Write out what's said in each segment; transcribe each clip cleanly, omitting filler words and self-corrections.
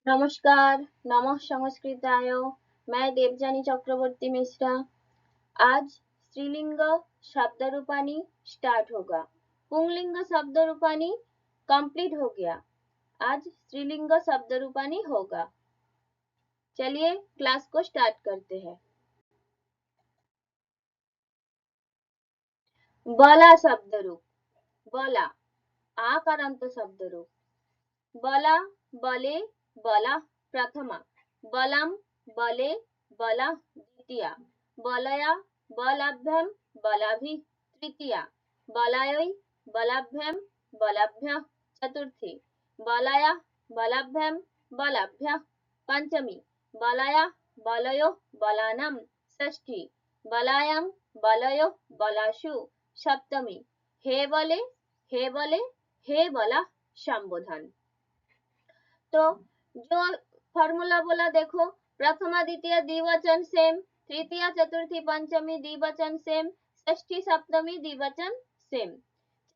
नमस्कार, नमः संस्कृताय। मैं देवजानी चक्रवर्ती मिश्रा। आज स्त्रीलिंग शब्द रूपानी स्टार्ट होगा। पुंगलिंग शब्द रूपानी कंप्लीट हो गया। आज स्त्रीलिंग शब्द रूपानी होगा। चलिए क्लास को स्टार्ट करते हैं। बला शब्द रूप, बला आकारांत शब्द रूप। बला, बले, बला प्रथमा, बलम, बले, बला द्वितीया, बलया, बलाभ्याम, बलाभि तृतीया, बलायै, बलाभ्याम, बलाभ्यः चतुर्थी, बलाया, बलाभ्याम, बलाभ्यः पंचमी, बलाया, बलयो, बलानां षष्ठी, बलायां, बलयो, बलाशु सप्तमी, हे बले, हे बले, हे बला संबोधन। तो जो फॉर्मूला बोला देखो, प्रथमा द्वितीय द्विवचन सेम, तृतीय चतुर्थी पंचमी द्विवचन सेम, षष्ठी सप्तमी द्विवचन सेम,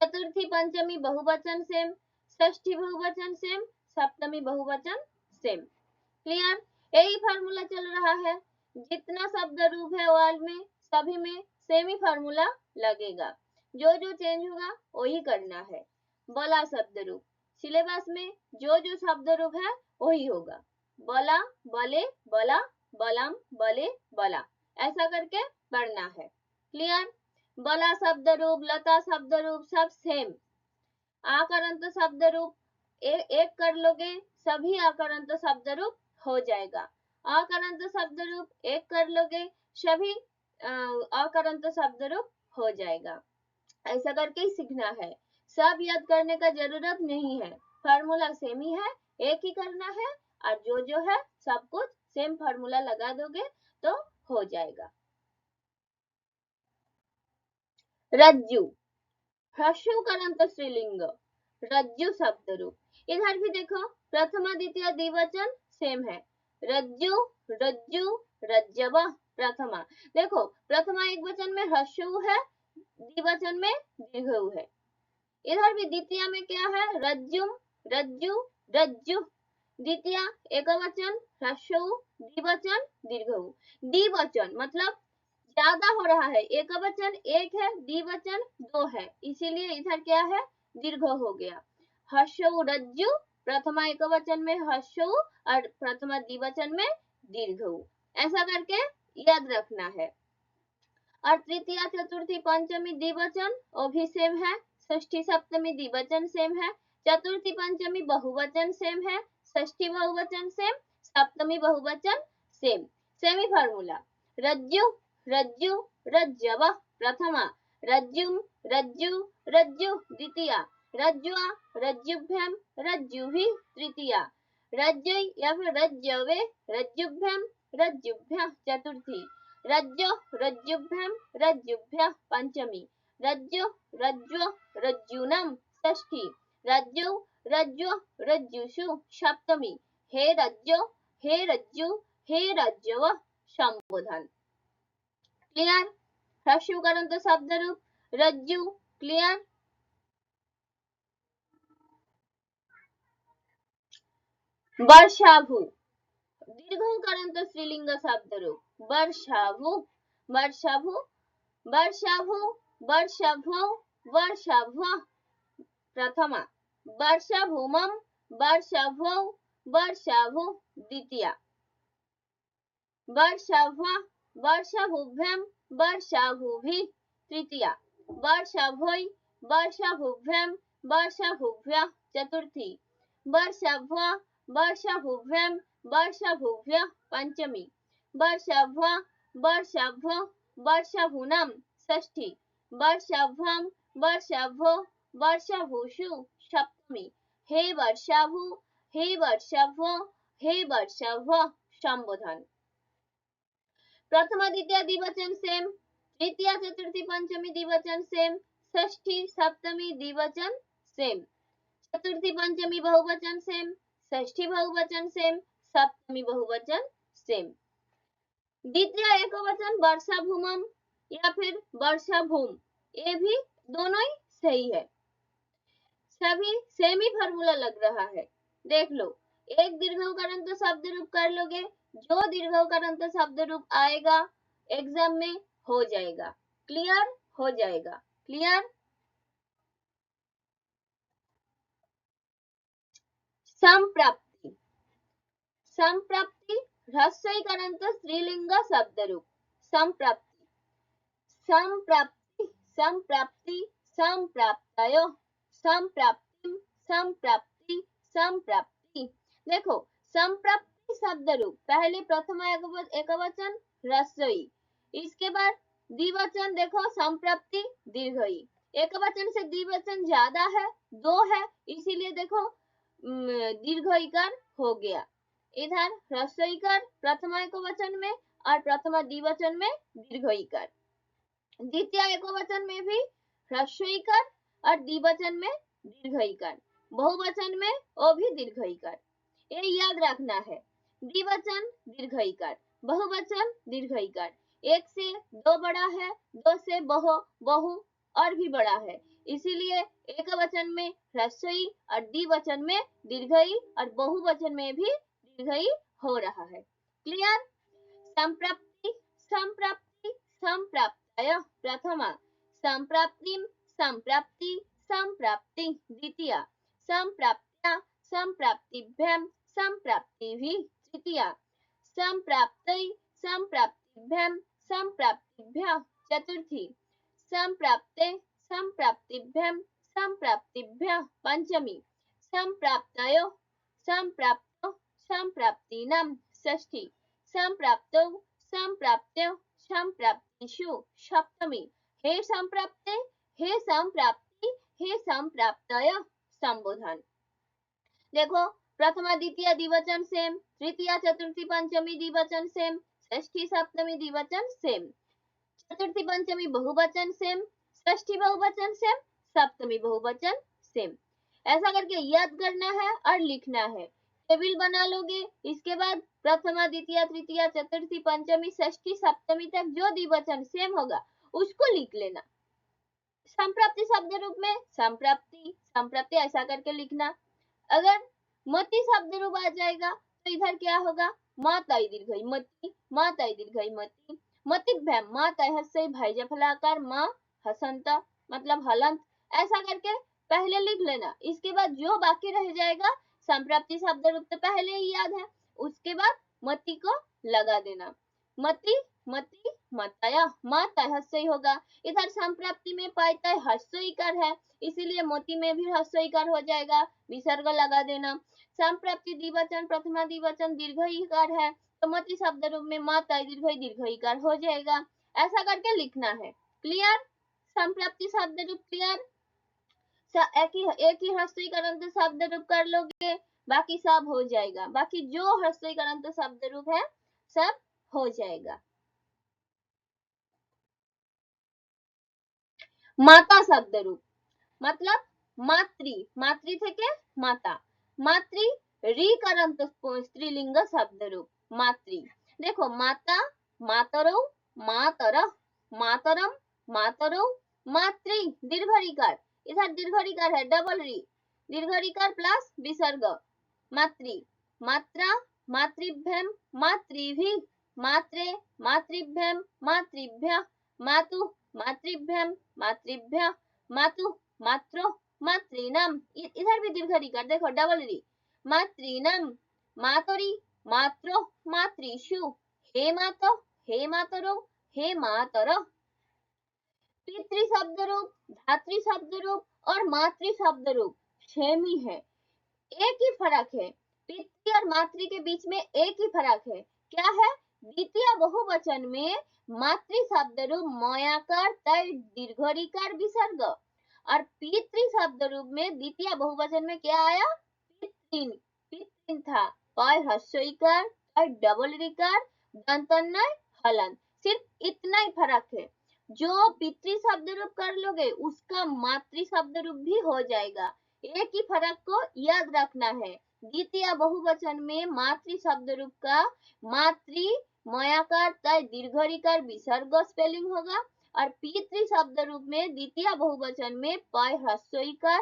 चतुर्थी पंचमी बहुवचन सेम, षष्ठी बहुवचन सेम, सप्तमी बहुवचन सेम। क्लियर? यही फॉर्मूला चल रहा है। जितना शब्द रूप है वर्ड में सभी में सेम ही फॉर्मूला लगेगा। जो जो चेंज होगा वही करना है। बला शब्द रूप सिलेबस में जो जो शब्द रूप है वही होगा। बला, बले, बला, बलम, बले, बला, ऐसा करके पढ़ना है। क्लियर? बला शब्द रूप, लता शब्द रूप सब सेम। आकारांत शब्द रूप एक कर लोगे सभी आकारांत शब्द रूप हो जाएगा। आकारांत शब्द रूप एक कर लोगे सभी आकारांत शब्द रूप हो जाएगा। ऐसा करके ही सीखना है। सब याद करने का जरूरत नहीं है। फार्मूला सेम ही है, एक ही करना है और जो है सब कुछ सेम फार्मूला लगा दोगे तो हो जाएगा। रज्जु, ह्रस्वकारांत स्त्रीलिंग, रज्जु शब्द रूप। इधर भी देखो प्रथमा द्वितीय द्विवचन सेम है। रज्जु, रज्जु, रज्जव प्रथमा। देखो प्रथमा एक वचन में ह्रस्व है, द्विवचन में दीर्घ है। इधर भी द्वितीय में क्या है? रज्जुम, रज्जु, रज्जु। द्वितीय एकवचन ह्रस्व, द्विवचन दीर्घ। द्विवचन मतलब ज्यादा हो रहा है। एकवचन एक है, द्विवचन दो है, इसीलिए इधर क्या है? दीर्घ हो गया। ह्रस्व रज्जु, प्रथमा एकवचन में ह्रस्व और प्रथमा द्विवचन में दीर्घ। ऐसा करके याद रखना है। और तृतीय चतुर्थी पंचमी द्विवचन वो भी सेम है। षष्ठी सप्तमी द्विवचन सेम है। चतुर्थी पंचमी बहुवचन सेम है। षष्ठी बहुवचन सेम, सप्तमी बहुवचन सेम। सेमी फार्मूला रज्जु, रज्जु, रज्जव प्रथमा, रज्जुम, रज्जु, रज्जु द्वितीया, रज्जुआ, रज्जुभ्याम, रज्जुभिः तृतीया, रज्जै या फिर रज्जवे, रज्जुभ्याम, रज्जुभ्यः चतुर्थी, रज्जो, रज्जुभ्याम, रज्जुभ्यः पंचमी, रज्जो, रज्ज्व, रज्जूनम षष्ठी, रज्जौ, रज्ज्व, रज्जुषु सप्तमी, हे रज्जो, हे रज्जु, हे रज्जव संबोधन। क्लियर? ह्रस्वकारांत शब्द रूप रज्जु। क्लियर? वर्षाभु, दीर्घकारांत स्त्रीलिंग शब्द रूप वर्षाभु, वर्षाभु, वर्षाभु, वर्षाभौ, वर्षाभ्वः प्रथमा, वर्षाभूमं, वर्षाभ्वौ, वर्षाभु द्वितीया, वर्षाभ्वः, वर्षाभुभ्यां, वर्षाभुभिः तृतीया, वर्षाभ्वै, वर्षाभुभ्यां, वर्षाभुभ्यः चतुर्थी, वर्षाभ्वः, वर्षाभुभ्यां, वर्षाभुभ्यः पंचमी, वर्षाभ्वः, वर्षाभ्वः, वर्षाभूनां षष्ठी, वर्षाभ्वां, वर्षाभ्वो, वर्षाभूषु सप्तमी, हे वर्षाभु, हे वर्षाभ्वो, हे वर्षाभ्वः संबोधन। प्रथमा द्वितीय द्विवचन सेम, तृतीय चतुर्थी पंचमी द्विवचन सेम, षष्ठी सप्तमी द्विवचन सेम, चतुर्थी पंचमी बहुवचन सेम, षष्ठी बहुवचन सेम, सप्तमी बहुवचन सेम। द्वितीय एकवचन वर्षाभूमम या फिर वर्षाभूम, ये भी दोनों ही सही है। सभी सेम ही फार्मूला लग रहा है। देख लो एक दीर्घवकारांत शब्द रूप कर लोगे, जो दीर्घवकारांत शब्द रूप आएगा एग्जाम में हो जाएगा, क्लियर हो जाएगा, क्लियर। संप्राप्ति, संप्राप्ति ह्रस्वईकारांत स्त्रीलिंग शब्द रूप। संप्राप्ति, संप्राप्ति, संप्राप्ति, संप्राप्तयो, संप्राप्तिम, संप्राप्ति, संप्राप्ति। देखो संप्राप्ति शब्द रूप पहले प्रथमा एकवचन ह्रस्वई, इसके बाद द्विवचन देखो संप्राप्ति दीर्घई, एकवचन से द्विवचन ज्यादा है, दो है, इसीलिए देखो दीर्घईकार हो गया। इधर ह्रस्वईकार प्रथमा एकवचन में और प्रथमा द्विवचन में दीर्घईकार, द्वितीय एकवचन में भी ह्रस्वईकार और द्विवचन में दीर्घईकार, बहुवचन में वो भी दीर्घईकार। ये याद रखना है, द्विवचन दीर्घईकार, बहुवचन दीर्घईकार। एक से दो बड़ा है, दो से बहु और भी बड़ा है, इसीलिए एक वचन में ह्रस्वई और द्विवचन में दीर्घई और बहुवचन में भी दीर्घई हो रहा है, क्लियर। संप्राप्ति, संप्राप्ति, संप्राप्तय प्रथमा, संप्राप्तिम, संप्राप्ति, संप्राप्ति द्वितीया, संप्राप्त्या, संप्राप्तिभ्याम, संप्राप्तिभिः तृतीया, संप्राप्तै, संप्राप्तिभ्याम, संप्राप्तिभ्यः चतुर्थी, संप्राप्ते, संप्राप्तिभ्याम, संप्राप्तिभ्यः पंचमी, संप्राप्तयो, संप्राप्तो, संप्राप्तीनां षष्ठी, संप्राप्तौ, संप्राप्त्यो, संप्राप्तिषु सप्तमी। हे संप्राप्ते, हे संप्राप्ति, हे संप्राप्तय संबोधन। देखो प्रथमा द्वितीय द्विवचन सेम, तृतीय चतुर्थी पंचमी द्विवचन सेम, षष्ठी सप्तमी द्विवचन सेम, चतुर्थी पंचमी बहुवचन सेम, षष्ठी बहुवचन सेम, सप्तमी बहुवचन सेम। ऐसा करके याद करना है और लिखना है, टेबल बना लोगे, इसके बाद प्रथमा द्वितीय तृतीय चतुर्थी पंचमी षष्ठी सप्तमी तक जो द्विवचन सेम होगा उसको लिख लेना। संप्राप्ति शब्द रूप में संप्राप्ति, संप्राप्ति ऐसा करके लिखना। अगर मति शब्द रूप आ जाएगा तो इधर क्या होगा, माताई दीर्घई मति, माताई दीर्घई मति, मतिभ्याम, माताई हस्सई भाई जफलाकार माँ हसंत मतलब हलंत, ऐसा करके पहले लिख लेना। इसके बाद जो बाकी रह जाएगा संप्राप्ति शब्द रूप तो पहले ही याद है, उसके बाद मति को लगा देना, मति, मति, मतया, माता हस्सई होगा। इधर संप्राप्ति में पायता हस्सईकार है, इसीलिए मोती में भी हस्सईकार हो जाएगा, विसर्ग लगा देना। संप्राप्ति द्विवचन प्रथमा द्विवचन दीर्घईकार है, तो मति शब्द रूप में माता दीर्घई दीर्घईकार हो जाएगा। ऐसा करके लिखना है, क्लियर। संप्राप्ति शब्द रूप क्लियर, एक ही हस्सईकारांत शब्द रूप कर लोगे, बाकी सब हो जाएगा, बाकी जो हस्सईकारांत शब्द रूप है सब हो जाएगा। माता शब्द रूप मतलब मातृ, मातृ থেকে माता, मातृ रीकारांत स्त्रीलिंग शब्द रूप मातृ। देखो माता, मातरौ, मातरः, मातरम, मातरौ, मातृ दीर्घईकार, इधर दीर्घईकार है डबल री, दीर्घईकार प्लस विसर्ग, मातृ, मात्रा, मातृभ्याम, मातृभिः, मात्रे, मातृभ्याम, मातृभ्यः, मातु, मातृभ्याम, मातृभ्यः, मातु, मात्रो, मातृणाम, इधर भी दीर्घईकार देखो डबल री, मातृणाम, मातरी, मात्रो, मातृषु, हे मातो, हे मातरो, हे मातरः। पितृ शब्द रूप, धातृ शब्द रूप और मातृ शब्द रूप सेम ही है, एक ही फर्क है, पितृ और मातृ के बीच में एक ही फर्क है, क्या है, द्वितीय बहुवचन में मातृ शब्द रूप मयाकार तय दीर्घईकार विसर्ग, और पितृ शब्द रूप में द्वितीय बहुवचन में क्या आया, पितृन, पितृन था, पय हस्वईकार और डबल रीकार दंतन्वय हलन, सिर्फ इतना ही फर्क है। जो पितृ शब्द रूप कर लोगे उसका मातृ शब्द रूप भी हो जाएगा, एक ही फर्क को याद रखना है, द्वितीय बहुवचन में मातृ शब्द रूप का मातृ मयाकार तय दीर्घईकार विसर्ग स्पेलिंग होगा, और पितृ शब्द रूप में द्वितीय बहुवचन में पय ह्रस्वईकार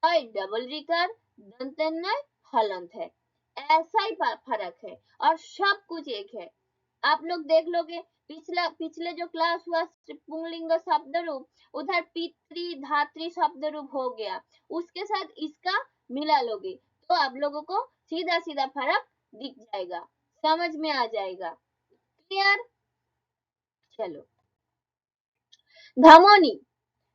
तय डबल रीकार दंतन्वय हलंत है। ऐसा ही फर्क है और सब कुछ एक है। आप लोग देख लोगे पिछले जो क्लास हुआ पुंगलिंग शब्द रूप, उधर पितृ धात्री शब्द रूप हो गया, उसके साथ इसका मिला लोगे तो आप लोगों को सीधा सीधा फर्क दिख जाएगा, समझ में आ जाएगा। क्लियर? चलो, धमनी।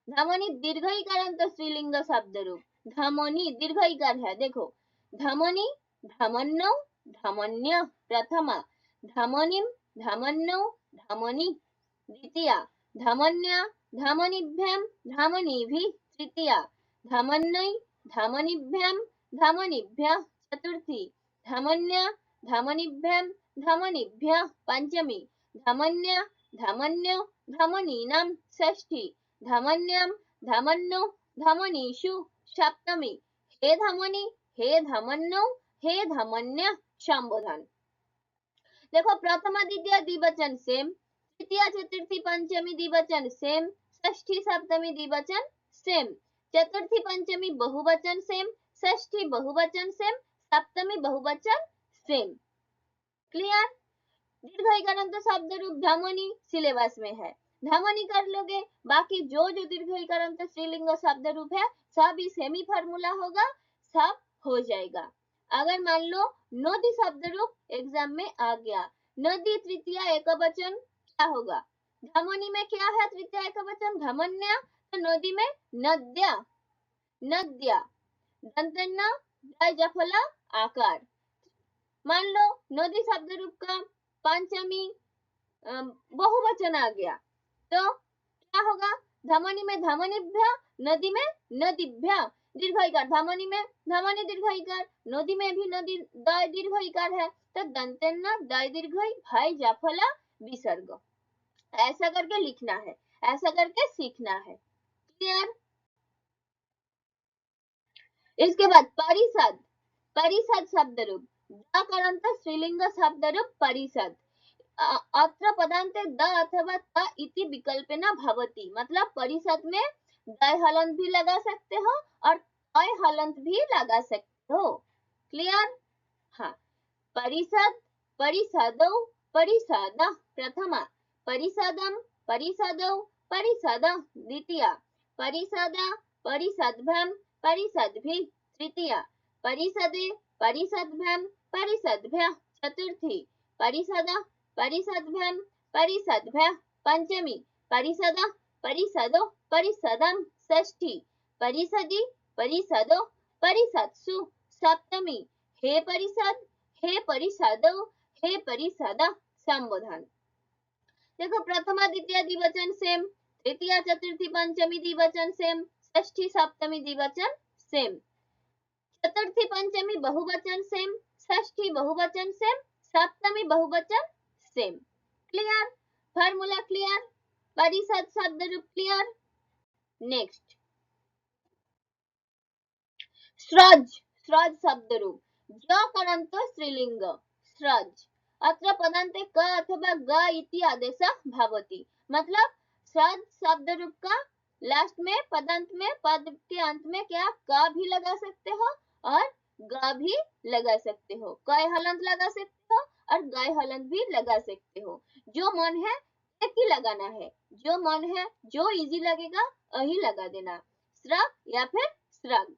धमनी दीर्घ इकारांत स्त्रीलिंग शब्द रूप। धमनी दीर्घ इकार है, देखो धमनी, धमन्नो, धमन्य प्रथमा, धमनिम, धमन्नो, धमनी द्वितीया, धमन्या, धमनिभ्यां, धमनीभिः तृतीया, धमन्यै, धमनिभ्यां, धमनीभ्यः चतुर्थी, धमन्या, धमनिभ्यां, धमनीभ्यः पंचमी, धमन्या, धमन्यो, धमनीनां षष्ठी, धमन्यां, धमन्नो, धमनीषु सप्तमी। हे धमनी, हे धमन्नो, हे धमन्य संबोधन। देखो प्रथमा द्वितीय द्विवचन सेम, तृतीय चतुर्थी पंचमी द्विवचन सेम, षष्ठी सप्तमी द्विवचन सेम, चतुर्थी पंचमी बहुवचन सेम, षष्ठी बहुवचन सेम, सप्तमी बहुवचन सेम। क्लियर? दीर्घ इकारांत शब्द रूप धमनी सिलेबस में है, धमनी कर लोगे, बाकी जो जो दीर्घ इकारांत स्त्रीलिंग शब्द रूप है सब ही सेमी फार्मूला होगा, सब हो जाएगा। अगर मान लो नदी शब्द रूप एग्जाम में आ गया, नदी तृतीय एकवचन क्या होगा? धमनी में क्या है तृतीय एकवचन? धमन्या, तो नदी में नद्या, नद्या, दंतना जफला आकार। मान लो नदी शब्द रूप का पंचमी बहुवचन आ गया तो क्या होगा? धमनी में धमनीभ्य, नदी में नदीभ्य, दीर्घ इकार, धमनी में धमनी दीर्घ इकार, नदी में भी नदी दीर्घ इकार है, तो दंतेन्न दय दीर्घ भाई जाफला विसर्ग। ऐसा करके लिखना है, ऐसा करके सीखना है। क्लियर? इसके बाद परिषद। परिषद शब्द रूप, द स्त्रीलिंग शब्द रूप परिषद। अत्र पदान्ते द अथवा त इति विकल्पेन भवति, मतलब परिषद में दय हलंत भी लगा सकते हो और अय हलंत भी लगा सकते हो। क्लियर? हाँ, परिषद, परिषदौ, परिषदः प्रथमा, परिषदं, परिषदौ, परिषदः द्वितीया, परिषदा, परिषद्भ्यां, परिषद्भिः तृतीया, परिषदे, परिषद्भ्यां, परिषद्भ्यः चतुर्थी, परिषदा, परिषद्भ्यां, परिषद्भ्यः पंचमी, परिषदः, परिषदो, परिषदं षष्ठी, परिषदि, परिषदो, परिषत्सु सप्तमी। हे परिषद, हे परिषदो, हे परिषदा संबोधन। देखो प्रथमा द्वितीय द्विवचन सेम, तृतीय चतुर्थी पंचमी द्विवचन सेम, षष्ठी सप्तमी द्विवचन सेम, चतुर्थी पंचमी बहुवचन सेम, षष्ठी बहुवचन सेम, सप्तमी बहुवचन सेम। क्लियर? Formula clear? परिषद शब्द रूप क्लियर? नेक्स्ट, स्रज। स्रज शब्द रूप, ज स्त्रीलिंग स्रज। अत्र पदान्ते क अथवा ग इति आदेशः भवति, मतलब स्रज शब्द रूप का लास्ट में पदांत में पद के अंत में क्या क भी लगा सकते हो और ग भी लगा सकते हो, कय हलंत लगा सकते हो और गय हलंत भी लगा सकते हो। जो मन है एक ही लगाना है, जो मन है जो इजी लगेगा वही लगा देना, स्रग या फिर स्रग।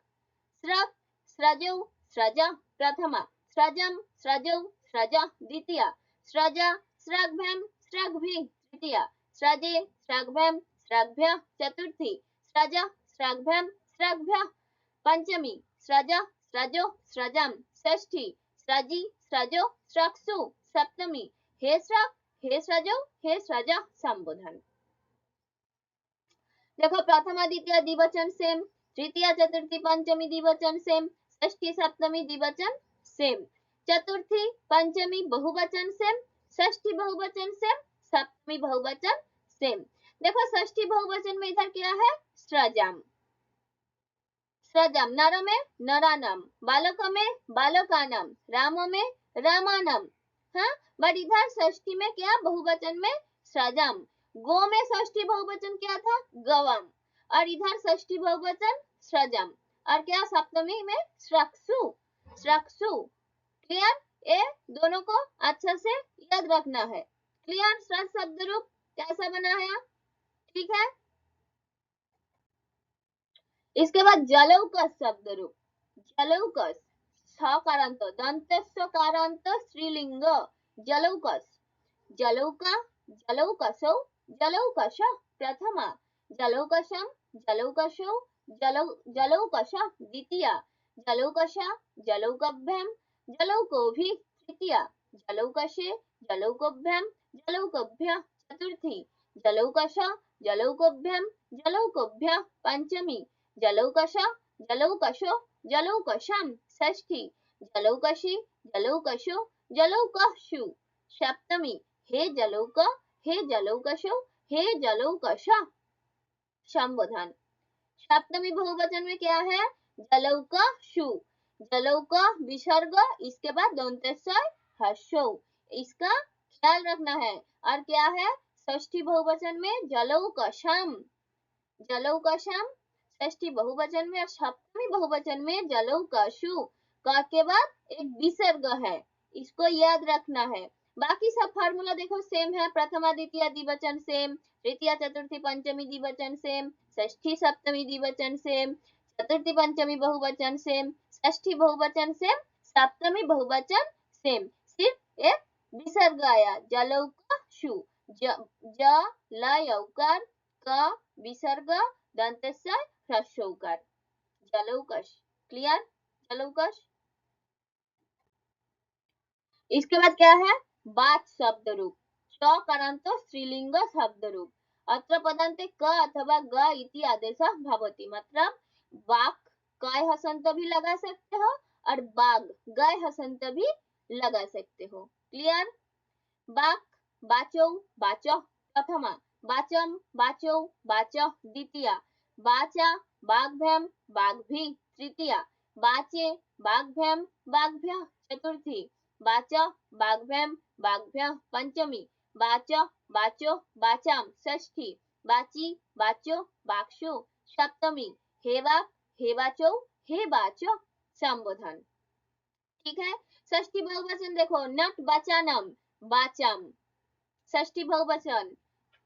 स्रग, स्रजौ, स्रजा प्रथमा, स्रजं, स्रजौ, स्रजा द्वितीया, स्रजा, स्रग्भ्यां, स्रग्भिः तृतीया, स्रजे, स्रग्भ्यां, स्रग्भ्यः चतुर्थी, स्रजा, स्रग्भ्यां, स्रग्भ्यः पंचमी, स्रजा, स्रजो, स्रजां षष्ठी, स्रजी, स्रजो, स्रक्सु सप्तमी। हे स्रग, हे स्रजो, हे स्रजा संबोधन। देखो प्रथमा द्वितीय द्विवचन सेम, तृतीय चतुर्थी पंचमी द्विवचन सेम, षष्ठी सप्तमी द्विवचन सेम, चतुर्थी पंचमी बहुवचन सेम, षष्ठी बहुवचन सेम, सप्तमी बहुवचन सेम। देखो षष्ठी बहुवचन में इधर क्या है? स्रजाम, स्रजाम, नर में नरानम, बालक में बालकानम, राम में रामानम। हाँ, बट इधर षष्ठी में क्या बहुवचन में स्रजाम। गो में षष्ठी बहुवचन क्या था? गवम, और इधर षष्ठी बहुवचन स्रजम, और क्या सप्तमी में स्रक्सु, स्रक्सु। क्लियर? ये दोनों को अच्छा से याद रखना है। क्लियर? स्वस्थ शब्द रूप कैसा बना है? ठीक है। इसके बाद जलौकस शब्द रूप। जलौकस सकारांत दंतस्थ कारांत स्त्रीलिंग जलौकस। जलौका जलौकसौ जलौकश प्रथमा जलौकशम जलौकशौ जलौकश द्वितीया जलौकशा जलौकभ्यम जलौकोभि तृतीया जलौकशे जलौकोभ्यम जलौकोभ्य चतुर्थी जलौकश जलौकोभ्यम जलौकोभ्य पंचमी जलौकश जलौकशो जलौकशम षष्ठी जलौकशी जलौकशो जलौकशु सप्तमी हे जलौक हे जलौकशो हे जलौकश संबोधन। सप्तमी बहुवचन में क्या है? जलौकशु। जलौक विसर्ग, इसके बाद दंतेश्वर हर्षो, इसका ख्याल रखना है। और क्या है? षष्ठी बहुवचन में जलौकशम। जलौकशम षष्ठी बहुवचन में और सप्तमी बहुवचन में जलौकशु। क के बाद एक विसर्ग है, इसको याद रखना है। बाकी सब फार्मूला देखो सेम है। प्रथमा द्वितीय द्विवचन सेम, तृतीय चतुर्थी पंचमी द्विवचन सेम, षष्ठी सप्तमी द्विवचन सेम, चतुर्थी पंचमी बहुवचन सेम, षष्ठी बहुवचन सेम, सप्तमी बहुवचन सेम। सिर्फ एक विसर्ग आया जलौकशु। ज ल यौकार क विसर्ग दंतेश्वर ह्रस्वौकार जलौकश। क्लियर? जलौकश। इसके बाद क्या है? बाच शब्द रूप। चकारांत स्त्रीलिंग शब्द रूप। अत्र पदान्ते क अथवा ग इति आदेशः भवति। मतलब बाक काय हसंत भी लगा सकते हो और बाग गाय हसंत भी लगा सकते हो। क्लियर? बाक बाचौ बाच प्रथमा बाचम बाचौ बाच द्वितीया बाचा बाघभ्यम बाघभी तृतीया बाचे बाघभ्यम बाघभ्य चतुर्थी बाच बाघभ्यम बाघभ्य पंचमी बाच बाचो बाचाम षष्ठी बाची बाचो बाक्षु सप्तमी हेवा हेवाचो हे बाचो संबोधन। ठीक है। षष्ठी बहुवचन देखो नट बाचानम बाचाम। षष्ठी बहुवचन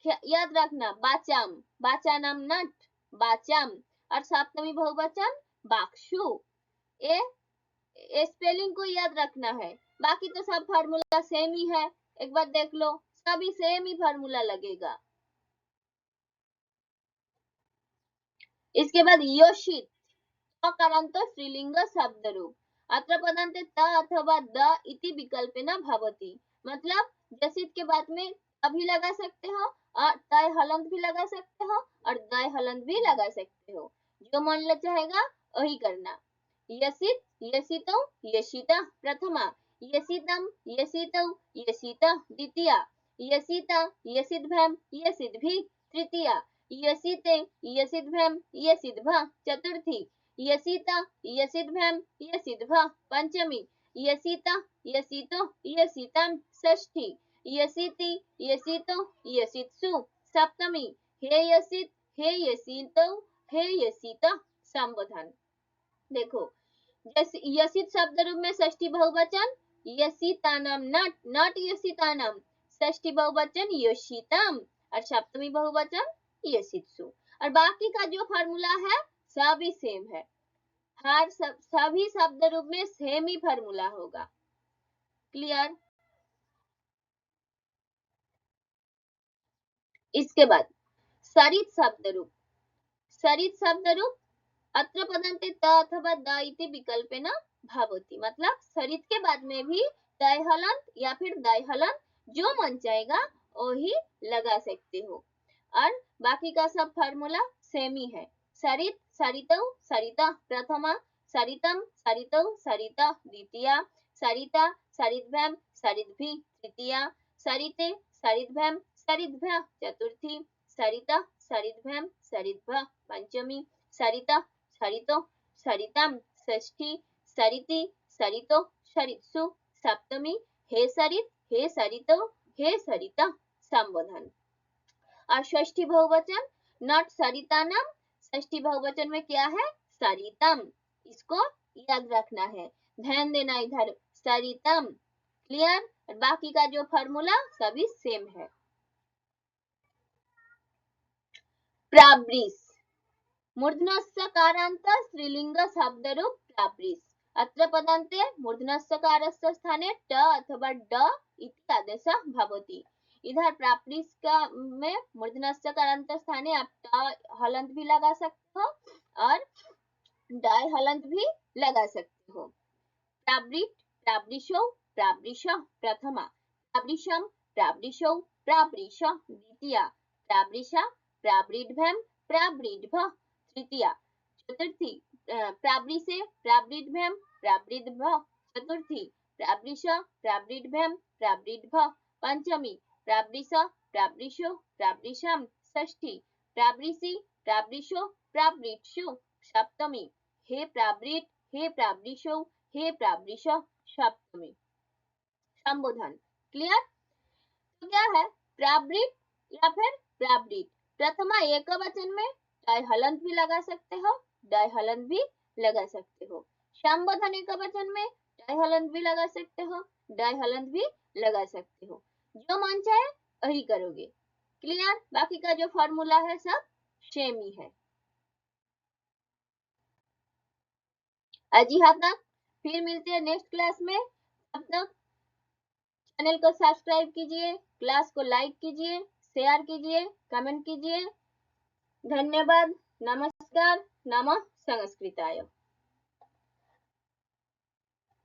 याद रखना बाचाम बाचानम नट बाचाम। और सप्तमी बहुवचन बाक्षु। ए स्पेलिंग को याद रखना है। बाकी तो सब फार्मूला सेम ही है, एक बार देख लो, सभी सेम ही फार्मूला लगेगा। इसके बाद योषित अकारांत स्त्रीलिंग शब्द रूप। अत्र पदान्ते त अथवा द इति विकल्पेन भवति। मतलब जसित के बाद में अभी लगा सकते हो और तय हलंत भी लगा सकते हो और दय हलंत भी लगा सकते हो, जो मन ले चाहेगा वही करना। यसित यसितौ यशिता प्रथमा यसितम यसितौ यसिता द्वितीया यसिता यसिद्भ्याम यसिद्भि तृतीया यसिते यसिद्भ्याम यसिद्भा चतुर्थी यसिता यसिद्भ्याम यसिद्भा पंचमी यसिता यसितो यसिताम षष्ठी यसिति यसितो यसित्सु सप्तमी हे यसित हे यसितो हे यसिता संबोधन। देखो जैसे यसित शब्द रूप में षष्ठी बहुवचन यसितानम नट नट यसितानम, षष्ठी बहुवचन योषितम और सप्तमी बहुवचन यसित्सु। और बाकी का जो फार्मूला है सभी सेम है। हर सभी शब्द रूप में सेम ही फार्मूला होगा। क्लियर? इसके बाद सरित शब्द रूप। सरित शब्द रूप अत्र पदान्ते त अथवा द इति विकल्पेन भवति। मतलब सरित के बाद में भी तय हलंत या फिर दय हलंत जो मन चाहेगा वही लगा सकते हो। और बाकी का सब फार्मूला सेम ही है। सरित सरितौ सरिता प्रथमा सरितम सरितौ सरिता द्वितीया सरिता सरिद्भ्याम सरिद्भि तृतीया सरिते सरिद्भ्याम सरिद्भ्य चतुर्थी सरिता सरिद्भ्याम सरिद्भ्य पंचमी सरिता सरितो सरिताम षष्ठी सरिति सरितो सरित्सु सप्तमी हे सरितो हे सरिता संबोधन। और षष्ठी बहुवचन नट सरितानम, षष्ठी बहुवचन में क्या है? सरितम। इसको याद रखना है, ध्यान देना इधर। सरितम। क्लियर? बाकी का जो फॉर्मूला सभी सेम है। प्राब्रीस, मूर्धन्यस्यकारान्त स्त्रीलिंग शब्दरूप प्राब्रीस। अत्र पदन्ते मूर्धन्यस्यकारस्य स्थाने ट अथवा ड इति आदेशः भवति। इधर प्राप्रीस का में मूर्धन्यस्यकारान्त स्थाने आप ट हलंत भी लगा सकते हो और डाय हलंत भी लगा सकते हो। प्राब्रीट, प्राब्रीशो, प्राब्रीश प्रथमा, प्राब्रीशम, प्राब्रीशो, प्राब्रीश द्वितीया, प्राब्रीशा, प्राब्रीड्भम, प्राब्रीड्भ तृतीया, चतुर्थी प्राब्रीसे, प्राब्रीड्भम, प्राब्रीड्भ चतुर्थी, प्राब्रीश, प्राब्रीड्भम, प्राब्रीड्भ पंचमी, प्राब्रीश, प्राब्रीशो, प्राब्रीशम षष्ठी, प्राब्रीसी, प्राब्रीशो, प्राब्रीशु सप्तमी। हे प्राब्रीट, हे प्राब्रीशो, हे प्राब्रीश सप्तमी। संबोधन क्लियर? तो क्या है? प्राब्रीट या फिर प्राब्रीट। प्रथमा एकवचन में डाय हलंत भी लगा सकते हो, डाय हलंत भी लगा सकते हो। संबोधन एकवचन में डाय हलंत भी लगा सकते हो, डाय हलंत भी लगा सकते हो। जो मन चाहे वही करोगे। क्लियर? बाकी का जो फॉर्मूला है सब सेम ही है। अजी हाँ तक, फिर मिलते हैं नेक्स्ट क्लास में। तब तक चैनल को सब्सक्राइब कीजिए, क्लास को लाइक कीजिए, शेयर कीजिए, कमेंट कीजिए। धन्यवाद। नमस्कार। नमः संस्कृताय।